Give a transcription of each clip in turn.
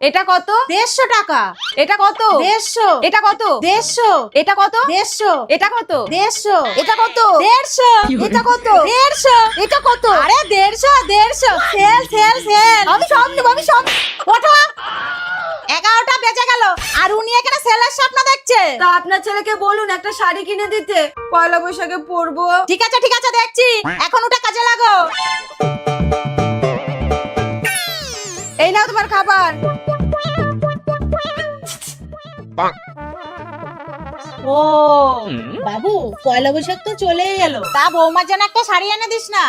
এটা কত? 150 টাকা। এটা কত? 150। এটা কত? 150। এটা কত? 150। এটা কত? 150। এটা কত? 150। এটা কত? 150। এটা কত? আরে 150 সেল সেল সেল। আমি সব নেব, আমি সব। ওঠো। 11টা বেজে গেল আর উনি এখানে সেলের স্বপ্ন দেখছে। তা আপনার ছেলেকে বলুন একটা শাড়ি কিনে দিতে, পয়লা বৈশাখে পরবো। ঠিক আছে দেখছি, এখন ওটা কাজে লাগো। এই নাও তোমার খাবার। ও বাবু, পয়লা বৈশাখ তো চলেই গেল, তা বৌমার জন্য একটা শাড়ি এনে দিস না।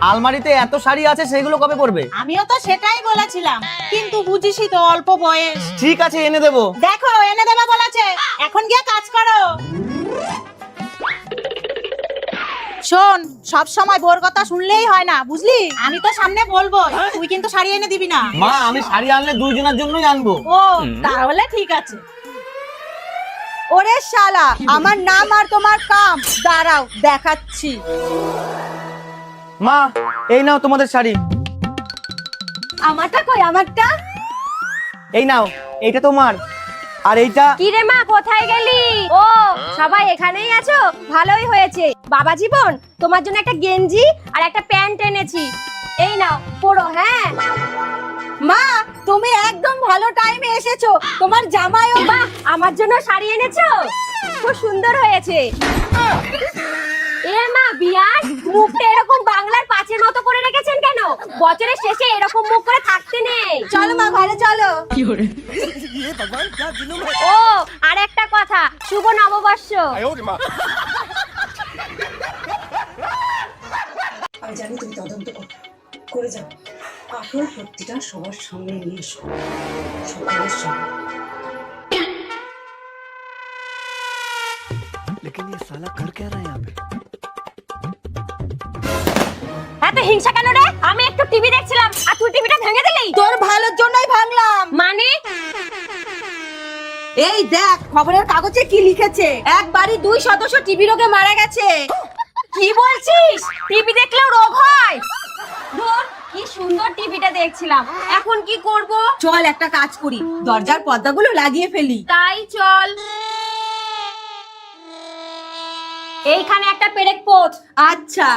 আলমারিতে এত শাড়ি আছে, সেগুলো কবে পরবে? আমিও তো সেটাই বলেছিলাম, কিন্তু বুঝিসই তো অল্প বয়স। ঠিক আছে, এনে দেবো। দেখো এনে দেবা বলেছে, এখন গিয়ে কাজ করো। শোন, সব সময় বোর কথা শুনলেই হয় না, বুঝলি? আমি তো সামনে বলবো, তুই কিন্তু শাড়ি এনে দিবি না। মা, আমি শাড়ি আনলে দুইজনের জন্যই আনবো। ও তাহলে ঠিক আছে। ওরে শালা, আমার নাম আর তোমার কাম, দাঁড়াও দেখাচ্ছি। মা, এই নাও তোমাদের শাড়ি। আমারটা কই? আমারটা এই নাও, এইটা তোমার। আর এইটা কি রে মা, কোথায় গেলি? ও সবাই এখানেই আছো, ভালোই হয়েছে। বাবা জীবন, তোমার জন্য একটা গেঞ্জি আর একটা প্যান্ট এনেছি, এই নাও পরো। হ্যাঁ মা, তুমি একদম ভালো টাইমে এসেছো। তোমার জামাইও বাহ, আমার জন্য শাড়ি এনেছো, খুব সুন্দর হয়েছে। এ মা, বিয়ার মুখটা এরকম বাংলার পাঁচের মতো করে রেখেছেন কেন? বছরের শেষে এরকম মুখ করে থাকতে নেই। চলো মা, ঘরে চলো। ও আর একটা কথা, শুভ নববর্ষ। আমি জানি তুমি তদন্ত করে যাও, আসল সত্যিটা সবার সামনে নিয়ে এসো, সকলের সামনে। लेकिन ये साला कर क्या रहा है यहाँ पे? এত হিংসা কেন রে? আমি একটু টিভি দেখছিলাম আর তুই টিভিটা ভেঙে দিলি। তোর ভালোর জন্যই ভাঙলাম। মানে এই দেখ, খবরের কাগজে কি লিখেছে, এক বাড়ি 2 সদস্য টিবি রোগে মারা গেছে। কি বলছিস? টিভি দেখলেও রোগ হয়? ধুর, কি সুন্দর টিভিটা দেখছিলাম, এখন কি করব? চল একটা কাজ করি, দরজার পর্দাগুলো লাগিয়ে ফেলি। তাই চল। এইখানে একটা পেরেক পোত। আচ্ছা।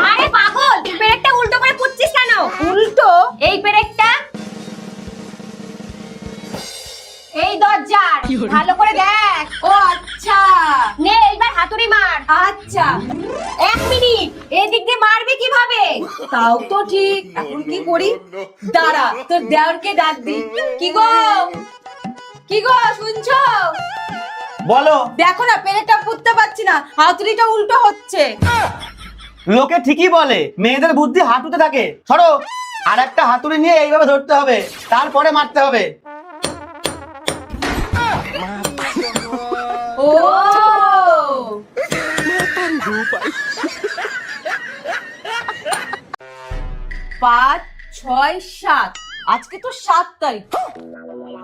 আরে পাগল, পেরেকটা উল্টো করে পুচ্ছিস কেন? উল্টো? এই পেরেকটা এই দরজার, ভালো করে দেখ। ও আচ্ছা। নে এইবার হাতুড়ি মার। আচ্ছা। 1 মিনিট, এই দিক দিয়ে মারবি কিভাবে? তাও তো ঠিক, এখন কি করি? দাঁড়া, তোর দেওরকে ডাক দি। কি গো, কি গো, শুনছো? বলো। দেখো না, পেরেকটা পুঁততে পারছি না, হাতুড়িটা উল্টো হচ্ছে। লোকে ঠিকই বলে, মেয়েদের বুদ্ধি হাঁটুতে থাকে। সরো, আর একটা হাতুড়ি নিয়ে এইভাবে ধরতে হবে, তারপরে মারতে হবে। ও 5, 6, 7, আজকে তো 7 তারিখ,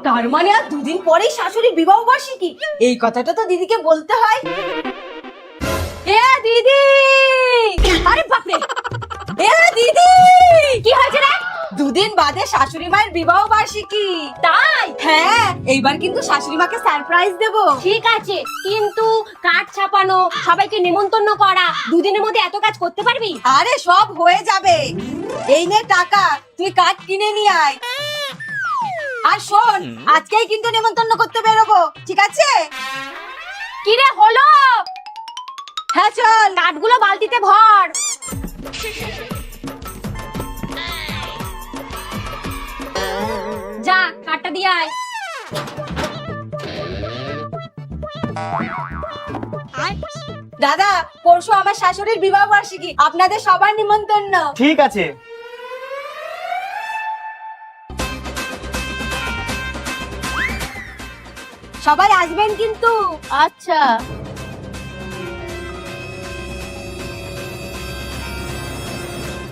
তার মানে আর 2 দিন পরেই শাশুড়ির বিবাহ বার্ষিকী। এই কথাটা তো দিদিকে বলতে হয়। এ দিদি, আরে বাপরে, এ দিদি, কি হয়েছে রে? 2 দিন বাদে শাশুড়ি মায়ের বিবাহ বার্ষিকী। তাই? হ্যাঁ, এইবার কিন্তু শাশুড়ি মাকে সারপ্রাইজ দেব। ঠিক আছে, কিন্তু কার্ড ছাপানো, সবাইকে নেমন্তন্ন করা, 2 দিনের মধ্যে এত কাজ করতে পারবি? আরে সব হয়ে যাবে, এই নে টাকা, তুই কার্ড কিনে নিয়ে আয়। আর শোন, আজকেই কিন্তু নেমন্তন্ন করতে বেরোবো, ঠিক আছে? কি রে হলো? হ্যাঁ চল। কাঠগুলো বালতিতে ভর। যা, কাঠটা দিয়ে আয়। দাদা, পরশু আমার শাশুড়ির বিবাহ বার্ষিকী, আপনাদের সবার নিমন্ত্রণ। ঠিক আছে। সবাই আসবেন কিন্তু। আচ্ছা।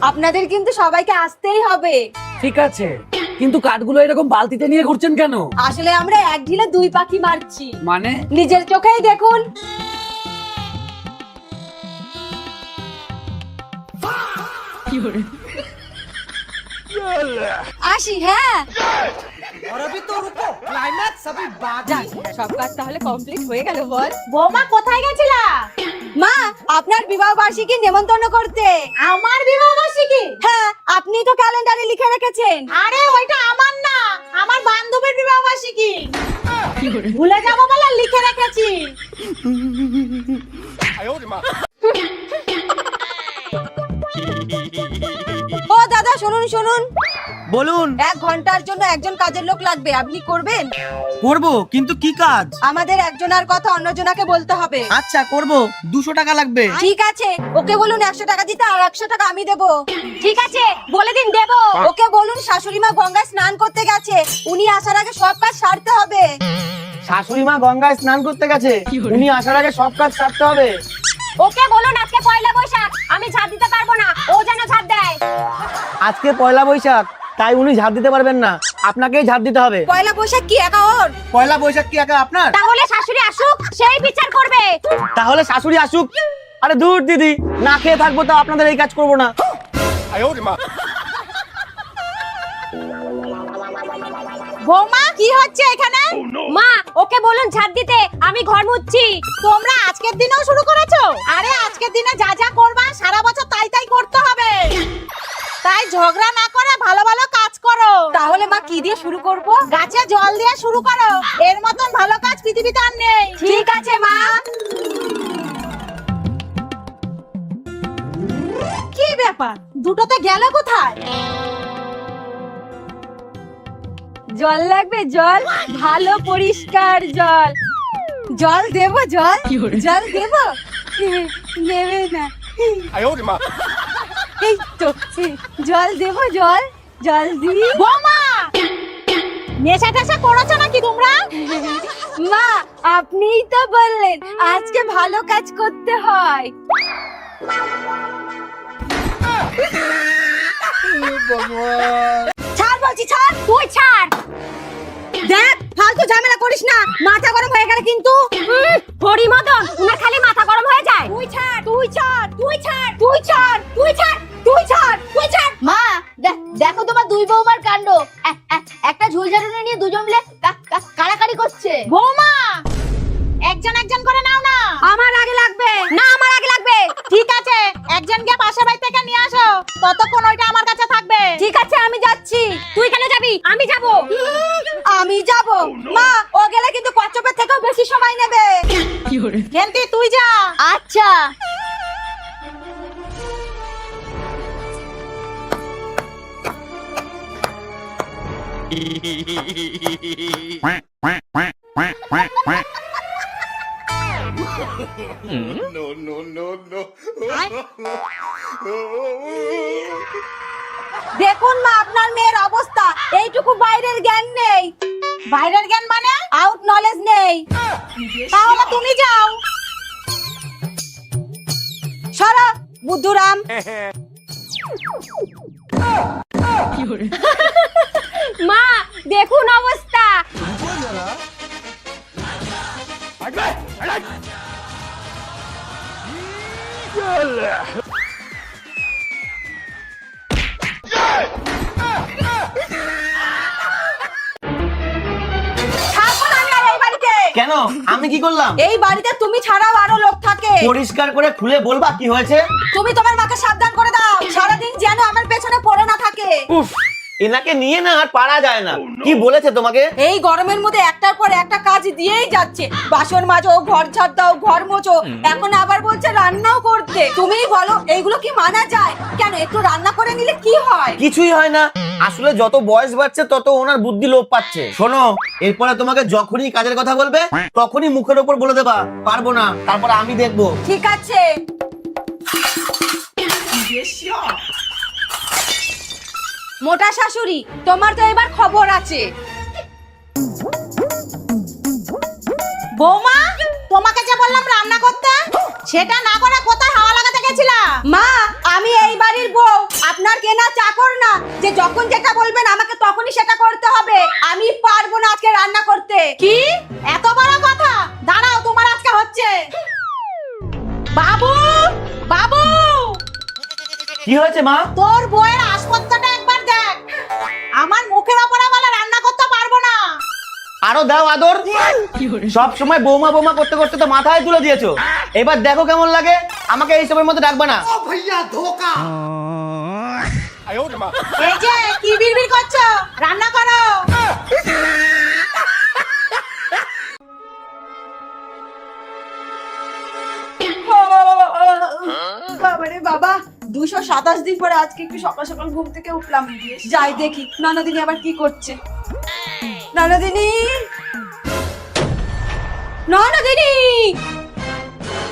আপনাদের কিন্তু সবাইকে আসতেই হবে। ঠিক আছে, কিন্তু কাঠগুলো এরকম বালতিতে নিয়ে ঘুরছেন কেন? আসলে আমরা এক ঢিলে 2 পাখি মারছি, মানে? নিজের চোখেই দেখুন। আসি, হ্যাঁ। যাক, সব কাজ তাহলে কমপ্লিট হয়ে গেল বল। বৌমা কোথায় গেছিলা? মা, আপনার বিবাহ বার্ষিকী নেমন্তন্ন করতে। আমার বিবাহ বার্ষিকী? হ্যাঁ, আপনি তো ক্যালেন্ডারে লিখে রেখেছেন। আরে ওইটা আমার না, আমার বান্ধবীর বিবাহ বার্ষিকী। ভুলে যাবো বলে লিখে রেখেছি। ও দাদা, শুনুন শুনুন, বলুন। 1 ঘন্টার জন্য একজন কাজের লোক লাগবে, আপনি করবেন? করব, কিন্তু কি কাজ? আমাদের একজনের কথা অন্যজনাকে বলতে হবে। আচ্ছা করব, 200 টাকা লাগবে। ঠিক আছে, ওকে বলুন 100 টাকা দিতে, আর 100 টাকা আমি দেবো। ঠিক আছে, বলে দিন দেবো। ওকে বলুন শাশুড়ি মা গঙ্গায় স্নান করতে গেছে, উনি আসার আগে সব কাজ সারতে হবে। শাশুড়ি মা গঙ্গায় স্নান করতে গেছে, উনি আসার আগে সব কাজ সারতে হবে। ওকে বলুন আজকে পয়লা বৈশাখ, আমি ঝাড় দিতে পারবো না, ও যেন ঝাড় দেয়। আজকে পয়লা বৈশাখ, তাই উনি ঝাড় দিতে পারবেন না, আপনাকেই ঝাড় দিতে হবে। পয়লা বৈশাখ কি একা ওর? পয়লা বৈশাখ কি একা আপনার? তাহলে শাশুড়ি আসুক, সেই বিচার করবে। তাহলে শাশুড়ি আসুক। আরে দূর দিদি, না খেয়ে থাকবো তো আপনাদের এই কাজ করবো না। বৌমা কি হচ্ছে এখানে? মা, ওকে বলুন ঝাড় দিতে, আমি ঘর মুছছি। তোমরা আজকের দিনেও শুরু করেছো? আরে আজকের দিনে যা যা করবা সারা বছর তাই তাই করতে হবে। তাই ঝগড়া না করে ভালো ভালো কাজ করো। তাহলে মা কি দিয়ে শুরু করব? গাছে জল দিয়ে শুরু করো, এর মতন ভালো কাজ পৃথিবীতে আর নেই। ঠিক আছে মা। কি ব্যাপার, দুটোতে গেল কোথায়? জল লাগবে, জল, ভালো পরিষ্কার জল। জল দেব, জল, জল দেব। দেবে না। এই তো, জল দেব, জল, জল দি। বৌমা নেশা টেশা করেছো নাকি তোমরা? মা, আপনিই তো বললেন আজকে ভালো কাজ করতে হয়। ছাড় বলছি, ছাড়। তুই ছাড়। দেখ, ফালতু ঝামেলা করিস না, মাথা গরম হয়ে গেল কিন্তু। হরিমদন, উনার খালি মাথা গরম হয়ে যায়। তুই ছাড়, তুই ছাড়, তুই ছাড়, তুই ছাড়, তুই ছাড়, তুই ছাড়, তুই ছাড়। মা, দেখো তোমার দুই বৌমার কাণ্ড। একটা ঝুল ঝাড়ুনি নিয়ে দুজন মিলে কাড়াকাড়ি করছে। বৌমা একজন একজন করে নাও না। আমার আগে লাগবে না, আমার আগে লাগবে। ঠিক আছে, একজনকে পাশের বাড়ি থেকে নিয়ে আসো, ততক্ষণ ওইটা আমার কাছে থাকবে। ঠিক আছে, আমি যাচ্ছি। তুই কেন যাবি? আমি যাব। আমি যাব। মা, ও গেলে কিন্তু কচ্ছপের থেকেও বেশি সময় নেবে। গেন্তি তুই যা। আচ্ছা। দেখুন মা, আপনার মেয়ের অবস্থা, এইটুকু বাইরের জ্ঞান নেই। বাইরের জ্ঞান মানে? আউট নলেজ নেই। তাহলে তুমি যাও। সরা বুদ্ধুরাম। মা, দেখুন অবস্থা। থাকবো না আমি আর এই বাড়িতে। কেন, আমি কি করলাম? এই বাড়িতে তুমি ছাড়াও আরো লোক থাকে। পরিষ্কার করে খুলে বলবা কি হয়েছে? তুমি তোমার মাকে সাবধান করে দাও, সারাদিন যেন আমার পেছনে পড়ে না থাকে। উফ, এনাকে নিয়ে না আর পারা যায় না। কি বলেছে তোমাকে? এই গরমের মধ্যে একটার পর একটা কাজ দিয়েই যাচ্ছে। বাসন মাজো, ঘর ঝাড় দাও, ঘর মোছো, এখন আবার বলছে রান্নাও করতে। তুমিই বলো, এইগুলো কি মানা যায়? কেন, একটু রান্না করে নিলে কি হয়? কিছুই হয় না। আসলে যত বয়স বাড়ছে তত ওনার বুদ্ধি লোপ পাচ্ছে। শোনো, এরপরে তোমাকে যখনই কাজের কথা বলবে তখনই মুখের ওপর বলে দেবা পারবো না, তারপর আমি দেখবো। ঠিক আছে। মোটা শাশুড়ি, তোমার তো এবার খবর আছে। বৌমা তোমাকে যে বললাম রান্না করতে, সেটা না করে কোথায় হাওয়া লাগাতে গেছিলা? মা, আমি এই বাড়ির বউ, আপনার কেনা চাকর না যে যখন যেটা বলবেন আমাকে তখনই সেটা করতে হবে। আমি পারবো না আজকে রান্না করতে। কি এত বড় কথা? দাঁড়াও, তোমার আজকে হচ্ছে। বাবু, বাবু, কি হয়েছে মা? তোর বউয়ের আসপত্রটা একবার দেখ। দাও আদর। সব সময় বৌমা বৌমা করতে করতে তো মাথায় তুলে দিয়েছো। এবার দেখো কেমন লাগে, আমাকে এই সময়ের মধ্যে ডাকবে না। এই যে কি বিড়বিড় করছো, রান্না করো। বাবারে বাবা, 227 দিন পরে আজকে একটু সকাল সকাল ঘুম থেকে উঠলাম। যাই দেখি ননদিনী আবার কি করছে। ননদিনী, ননদিনী,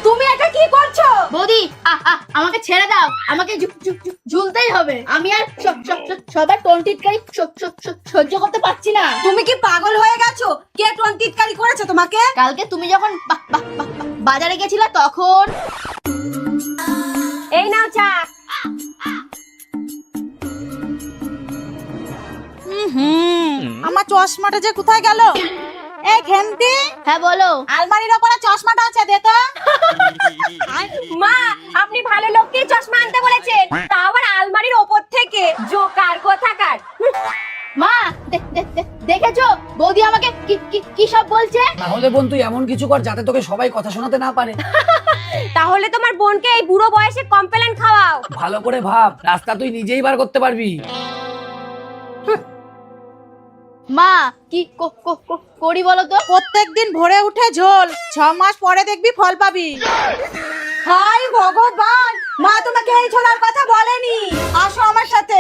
তুমি এটা কি করছো? বৌদি আমাকে ছেড়ে দাও, আমাকে ঝুলতেই হবে। আমি আর সবার টন্টিটকারি সহ্য করতে পারছি না। তুমি কি পাগল হয়ে গেছো? কে টোনটিটকারি করেছে তোমাকে? কালকে তুমি যখন বাজারে গেছিলা তখন। এই নাও চা। আমার চশমাটা যে কোথায় গেল? এই ঘেন্টি, হ্যাঁ বলো। আলমারির ওপরে চশমাটা আছে, দে তো। মা, আপনি ভালো লোককেই চশমা আনতে বলেছেন, তা আবার আলমারির ওপর থেকে। জোকার কোথাকার। মা দেখেছো বৌদি আমাকে কি সব বলছে? তাহলে বোন তুই এমন কিছু কর যাতে তোকে সবাই কথা শোনাতে না পারে। তাহলে তোমার বোনকে এই বুড়ো বয়সে কমপ্লেন খাওয়াও। ভালো করে ভাব, রাস্তা তুই নিজেই বার করতে পারবি। মা কি করি বলো তো? প্রত্যেকদিন ভোরে উঠে ঝোল, 6 মাস পরে দেখবি ফল পাবি। হাই ভগবান, মা তোমাকে এই ছোড়ার কথা বলেনি। আসো আমার সাথে।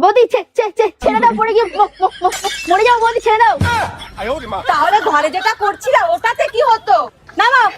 বৌদি ছেড়ে দাও, পড়ে গিয়ে মরে যাও। বৌদি ছেড়ে দাও। তাহলে ঘরে যেটা করছিলা ওটাতে কি হতো? নামাও।